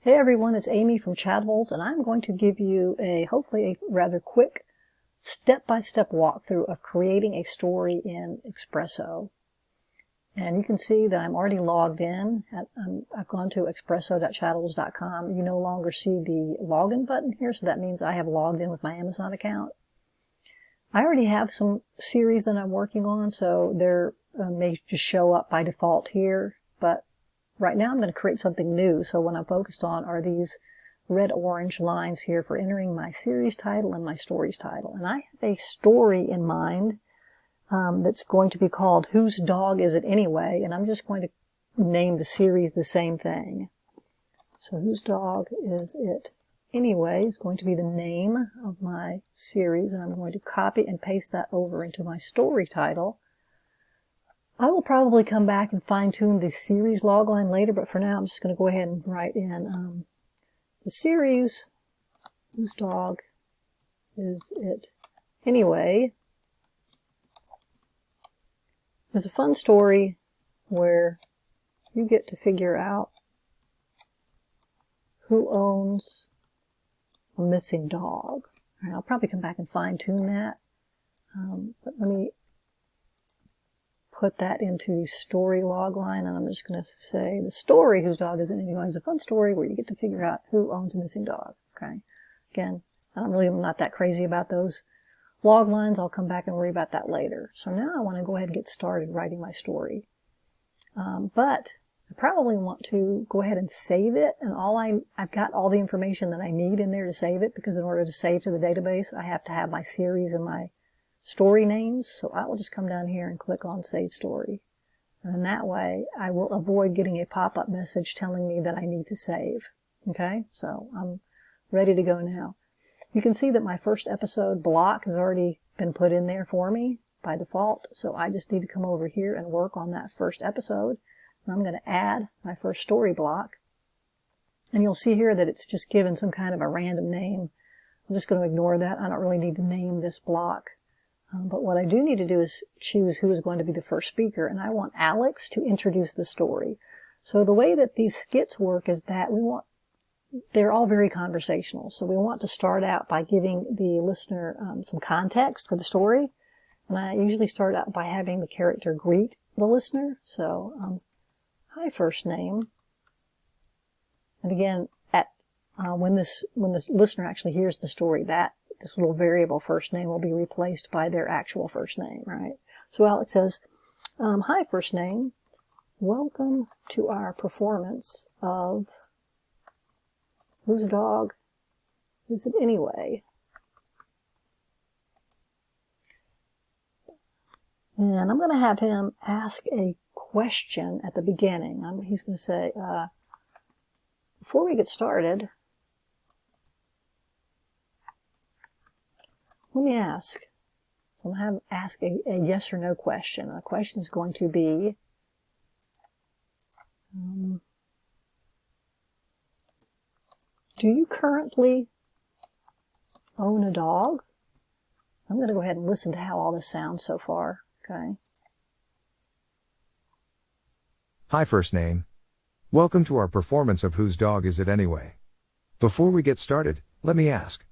Hey everyone, it's Amy from Chatbles, and I'm going to give you hopefully a rather quick step-by-step walkthrough of creating a story in Expresso. And you can see that I'm already logged in. I've gone to expresso.chatbles.com. You no longer see the login button here, so that means I have logged in with my Amazon account. I already have some series that I'm working on, so they're may just show up by default here, but right now I'm going to create something new, so what I'm focused on are these red-orange lines here for entering my series title and my story's title. And I have a story in mind that's going to be called Whose Dog Is It Anyway? And I'm just going to name the series the same thing. So Whose Dog Is It Anyway is going to be the name of my series, and I'm going to copy and paste that over into my story title. I will probably come back and fine-tune the series logline later, but for now I'm just going to go ahead and write in the series, Whose Dog Is It Anyway, is a fun story where you get to figure out who owns a missing dog. All right, I'll probably come back and fine-tune that, but let me put that into the story log line, and I'm just going to say the story Whose Dog Is It Anyway is a fun story where you get to figure out who owns a missing dog. Okay. Again, I'm not that crazy about those log lines. I'll come back and worry about that later. So now I want to go ahead and get started writing my story. But I probably want to go ahead and save it, and I've got all the information that I need in there to save it, because in order to save to the database, I have to have my series and my story names. So I will just come down here and click on Save Story. And then that way I will avoid getting a pop-up message telling me that I need to save. Okay, so I'm ready to go now. You can see that my first episode block has already been put in there for me by default. So I just need to come over here and work on that first episode. And I'm going to add my first story block. And you'll see here that it's just given some kind of a random name. I'm just going to ignore that. I don't really need to name this block. But what I do need to do is choose who is going to be the first speaker, and I want Alex to introduce the story. So the way that these skits work is that they're all very conversational. So we want to start out by giving the listener some context for the story. And I usually start out by having the character greet the listener. So, hi, first name. And again, when the listener actually hears the story, this little variable first name will be replaced by their actual first name, right? So Alex says, hi, first name. Welcome to our performance of Whose Dog Is It Anyway? And I'm going to have him ask a question at the beginning. He's going to say, before we get started, let me ask. So I'm going to have him ask a yes or no question. The question is going to be, do you currently own a dog? I'm going to go ahead and listen to how all this sounds so far. Okay. Hi, first name. Welcome to our performance of Whose Dog Is It Anyway? Before we get started, let me ask.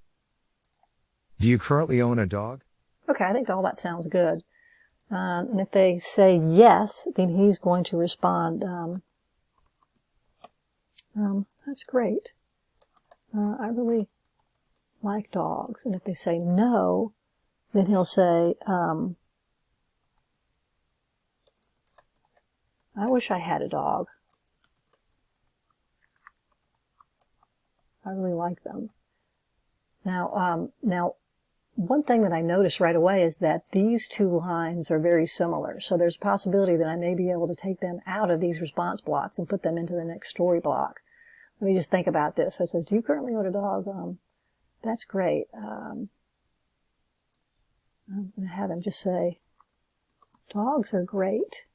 Do you currently own a dog? Okay, I think all that sounds good. And if they say yes, then he's going to respond, that's great. I really like dogs. And if they say no, then he'll say, I wish I had a dog. I really like them. Now, one thing that I noticed right away is that these two lines are very similar. So there's a possibility that I may be able to take them out of these response blocks and put them into the next story block. Let me just think about this. So it says, do you currently own a dog? That's great. I'm going to have him just say, dogs are great.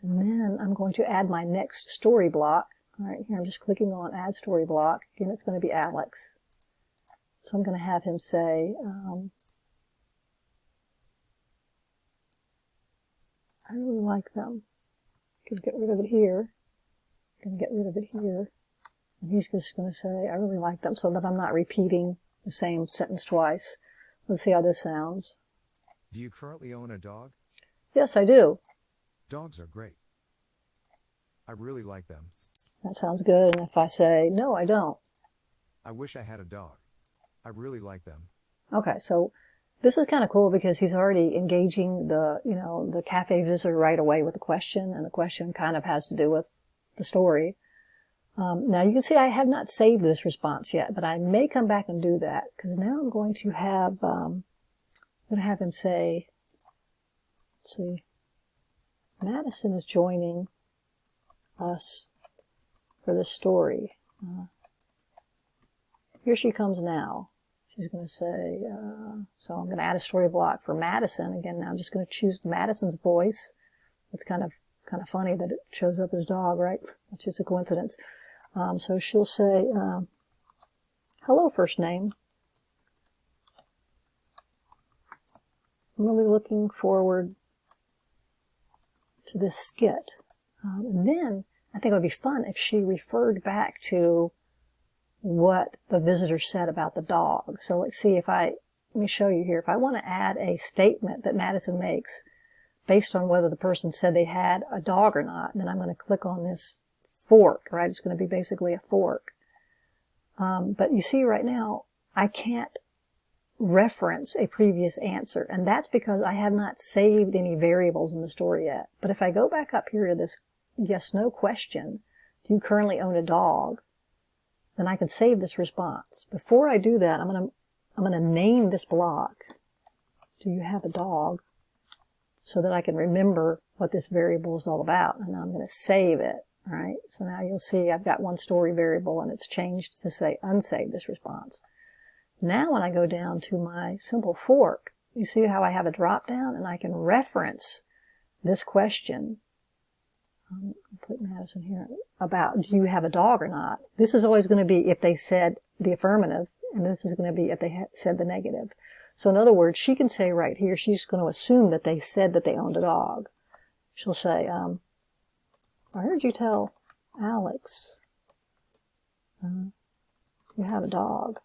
And then I'm going to add my next story block. All right, here I'm just clicking on Add Story Block. Again, it's going to be Alex. So I'm going to have him say, I really like them. Could get rid of it here. Going to get rid of it here. And he's just going to say, I really like them, so that I'm not repeating the same sentence twice. Let's see how this sounds. Do you currently own a dog? Yes, I do. Dogs are great. I really like them. That sounds good. And if I say, no, I don't. I wish I had a dog. I really like them. Okay, so this is kind of cool because he's already engaging the cafe visitor right away with a question, and the question kind of has to do with the story. Now you can see I have not saved this response yet, but I may come back and do that because now I'm going to have him say, let's see, Madison is joining us for this story. Here she comes now. She's going to say, so I'm going to add a story block for Madison. Again, now I'm just going to choose Madison's voice. It's kind of funny that it shows up as dog, right? It's just a coincidence. So she'll say, hello, first name. I'm really looking forward to this skit. And then I think it would be fun if she referred back to what the visitor said about the dog. So let's see let me show you here. If I want to add a statement that Madison makes based on whether the person said they had a dog or not, then I'm going to click on this fork, right? It's going to be basically a fork. But you see right now, I can't reference a previous answer, and that's because I have not saved any variables in the story yet. But if I go back up here to this yes/no question, do you currently own a dog? Then I can save this response. Before I do that, I'm going to name this block. Do you have a dog? So that I can remember what this variable is all about. And I'm going to save it. All right. So now you'll see I've got one story variable and it's changed to say unsave this response. Now when I go down to my simple fork, you see how I have a drop down and I can reference this question. I'll put Madison here about, do you have a dog or not? This is always going to be if they said the affirmative, and this is going to be if they said the negative. So in other words, she can say right here, she's going to assume that they said that they owned a dog. She'll say, I heard you tell Alex you have a dog.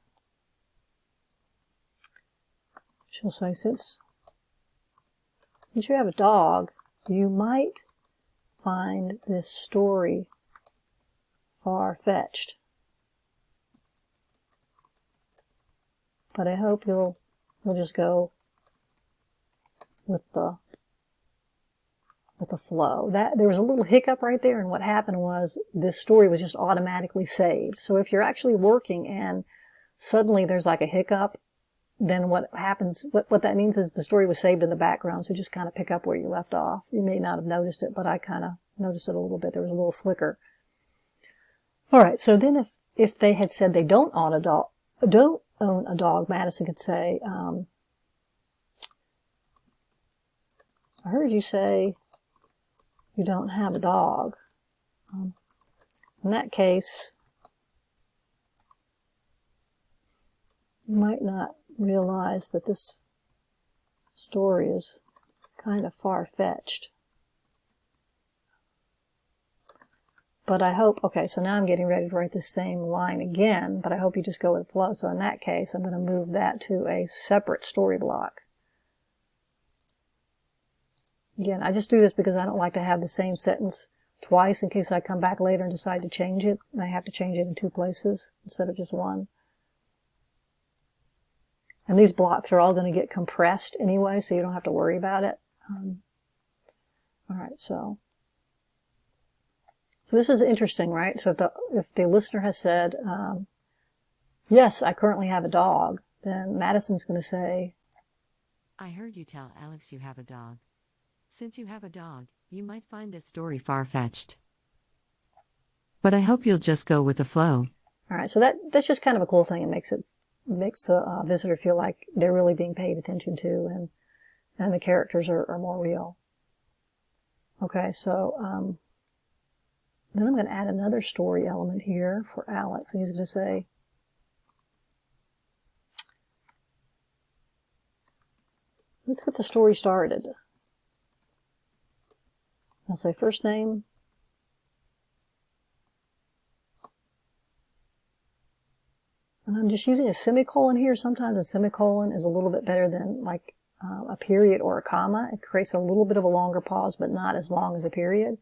She'll say, since you have a dog, you might find this story far-fetched. But I hope you'll just go with the flow. There was a little hiccup right there, and what happened was this story was just automatically saved. So if you're actually working and suddenly there's like a hiccup, then what happens, what that means is the story was saved in the background, so just kind of pick up where you left off. You may not have noticed it, but I kind of noticed it a little bit. There was a little flicker. All right, so then if they had said they don't own a dog, Madison could say, I heard you say you don't have a dog. In that case, you might not realize that this story is kind of far-fetched. But I hope, okay, so now I'm getting ready to write the same line again, but I hope you just go with the flow. So in that case, I'm going to move that to a separate story block. Again, I just do this because I don't like to have the same sentence twice in case I come back later and decide to change it. And I have to change it in 2 places instead of just one. And these blocks are all going to get compressed anyway, so you don't have to worry about it. All right, so this is interesting, right? So if the listener has said, yes, I currently have a dog, then Madison's going to say, I heard you tell Alex you have a dog. Since you have a dog, you might find this story far-fetched. But I hope you'll just go with the flow. All right, so that's just kind of a cool thing. It makes the visitor feel like they're really being paid attention to, and the characters are more real. Okay, so then I'm going to add another story element here for Alex. And he's going to say, let's get the story started. I'll say first name, And I'm just using a semicolon here. Sometimes a semicolon is a little bit better than like a period or a comma. It creates a little bit of a longer pause, but not as long as a period.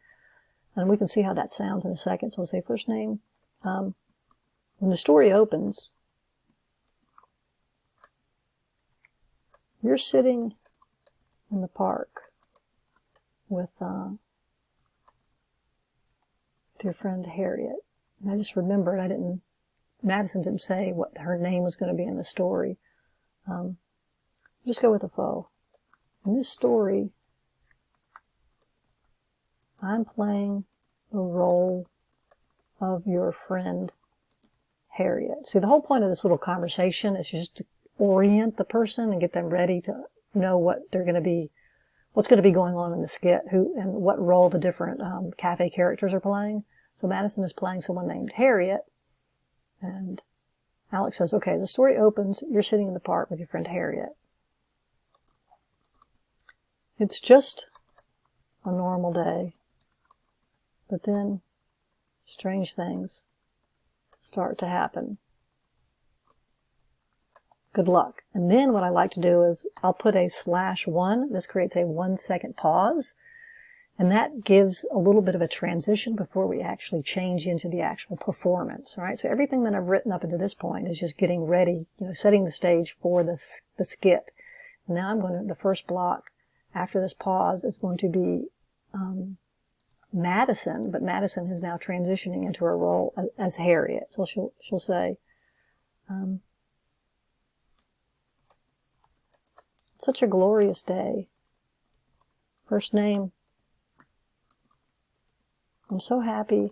And we can see how that sounds in a second. So we'll say first name. When the story opens, you're sitting in the park with your friend Harriet. And I just remembered Madison didn't say what her name was going to be in the story. Just go with the flow. In this story, I'm playing the role of your friend Harriet. See, the whole point of this little conversation is just to orient the person and get them ready to know what they're going to be, what's going to be going on in the skit, and what role the different cafe characters are playing. So Madison is playing someone named Harriet, and Alex says, okay, the story opens, you're sitting in the park with your friend Harriet. It's just a normal day, but then strange things start to happen. Good luck. And then what I like to do is I'll put a /1. This creates a 1 second pause. And that gives a little bit of a transition before we actually change into the actual performance, right? So everything that I've written up until this point is just getting ready, setting the stage for the skit. Now the first block after this pause is going to be Madison, but Madison is now transitioning into her role as Harriet. So she'll say, such a glorious day. First name. I'm so happy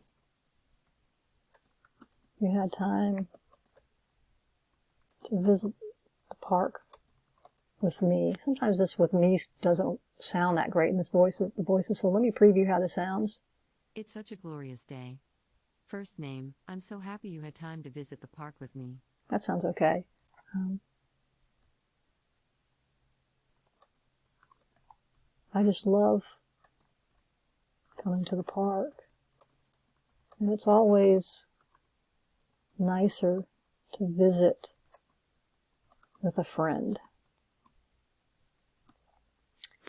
you had time to visit the park with me. Sometimes this with me doesn't sound that great in the voices, so let me preview how this sounds. It's such a glorious day. First name, I'm so happy you had time to visit the park with me. That sounds okay. I just love coming to the park. And it's always nicer to visit with a friend.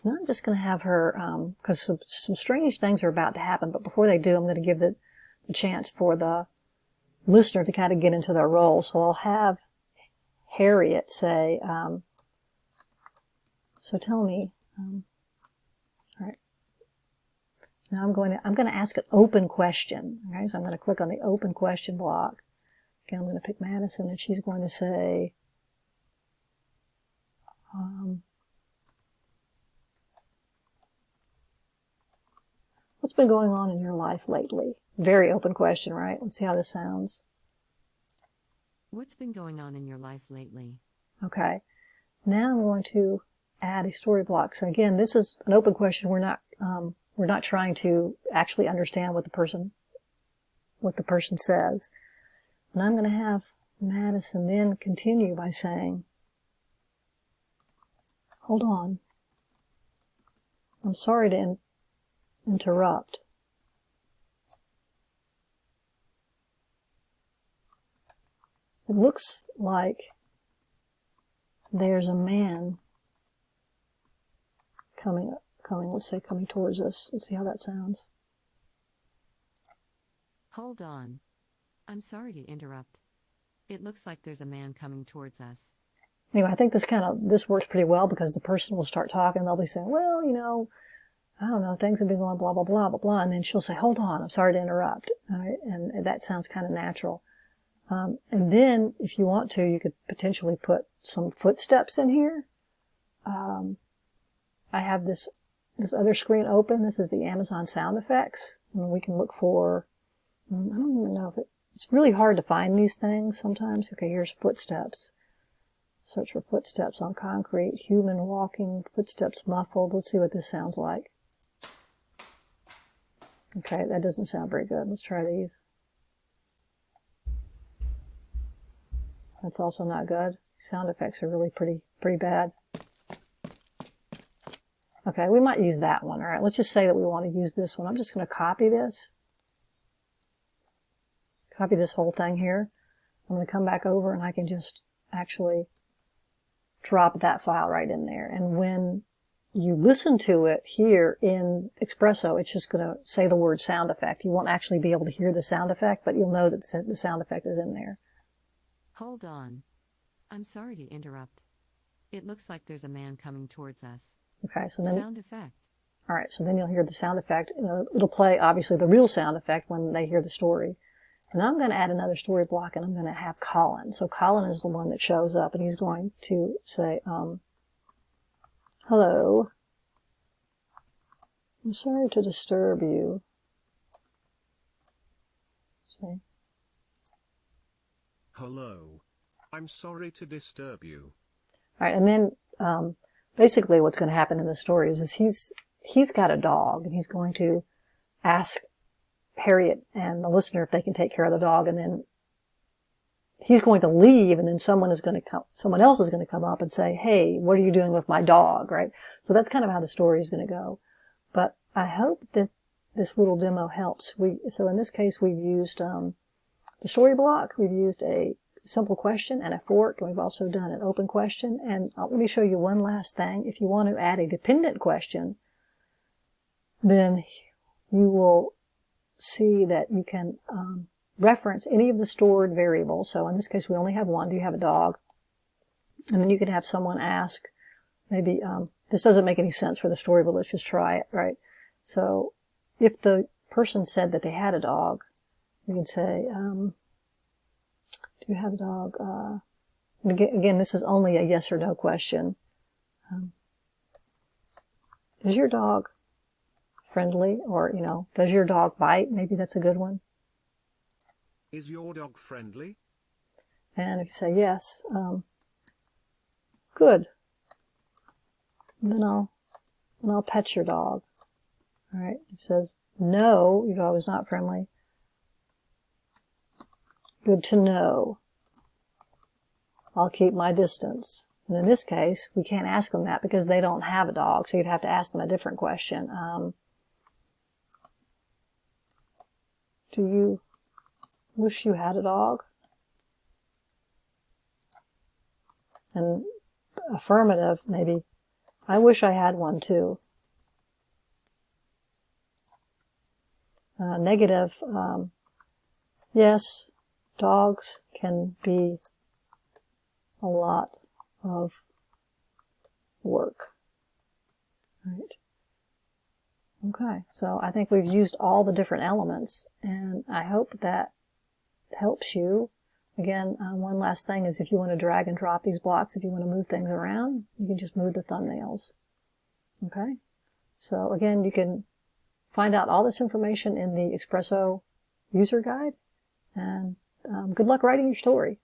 Now I'm just going to have her, because some strange things are about to happen, but before they do, I'm going to give the chance for the listener to kind of get into their role. So I'll have Harriet say, so tell me, all right. Now I'm going to ask an open question. Okay, so I'm going to click on the open question block. Okay, I'm going to pick Madison, and she's going to say, what's been going on in your life lately? Very open question, right? Let's see how this sounds. What's been going on in your life lately? Okay. Now I'm going to add a story block. So again, this is an open question. We're not trying to actually understand what the person says. And I'm going to have Madison then continue by saying, hold on. I'm sorry to interrupt. It looks like there's a man coming, let's say coming towards us. Let's see how that sounds. Hold on. I'm sorry to interrupt. It looks like there's a man coming towards us. Anyway, I think this works pretty well because the person will start talking. They'll be saying, well, I don't know, things have been going blah, blah, blah, blah, blah. And then she'll say, hold on, I'm sorry to interrupt. All right? And that sounds kind of natural. And then if you want to, you could potentially put some footsteps in here. I have this other screen open. This is the Amazon sound effects. And we can look for, I don't even know it's really hard to find these things sometimes. Okay, here's footsteps. Search for footsteps on concrete, human walking, footsteps muffled. Let's see what this sounds like. Okay, that doesn't sound very good. Let's try these. That's also not good. Sound effects are really pretty bad. Okay, we might use that one. All right, let's just say that we want to use this one. I'm just going to copy this. Copy this whole thing here. I'm going to come back over and I can just actually drop that file right in there. And when you listen to it here in Expresso, it's just going to say the word sound effect. You won't actually be able to hear the sound effect, but you'll know that the sound effect is in there. Hold on. I'm sorry to interrupt. It looks like there's a man coming towards us. Okay, so then... Sound effect. All right, so then you'll hear the sound effect. It'll play, obviously, the real sound effect when they hear the story. And I'm going to add another story block, and I'm going to have Colin. So Colin is the one that shows up, and he's going to say, hello. I'm sorry to disturb you. Say. Hello. I'm sorry to disturb you. All right, and then basically what's going to happen in the story is he's got a dog, and he's going to ask Harriet and the listener if they can take care of the dog, and then he's going to leave, and then someone else is going to come up and say, hey, what are you doing with my dog, right? So that's kind of how the story is going to go. But I hope that this little demo helps. So in this case, we've used the story block, we've used a simple question and a fork, and we've also done an open question. And let me show you one last thing. If you want to add a dependent question, then you will see that you can reference any of the stored variables. So in this case, we only have one. Do you have a dog? And then you can have someone ask, maybe, this doesn't make any sense for the story, but let's just try it, right? So if the person said that they had a dog, you can say, do you have a dog? Again, this is only a yes or no question. Is your dog friendly? Or, does your dog bite? Maybe that's a good one. Is your dog friendly? And if you say yes, good. And then I'll pet your dog. All right. It says no, your dog is not friendly. Good to know. I'll keep my distance. And in this case, we can't ask them that because they don't have a dog, so you'd have to ask them a different question. Do you wish you had a dog? And affirmative, maybe, I wish I had one too. Negative, yes, dogs can be a lot of work. Right. Okay, so I think we've used all the different elements, and I hope that helps you. Again, one last thing is if you want to drag and drop these blocks, if you want to move things around, you can just move the thumbnails. Okay, so again, you can find out all this information in the Expresso user guide, and good luck writing your story.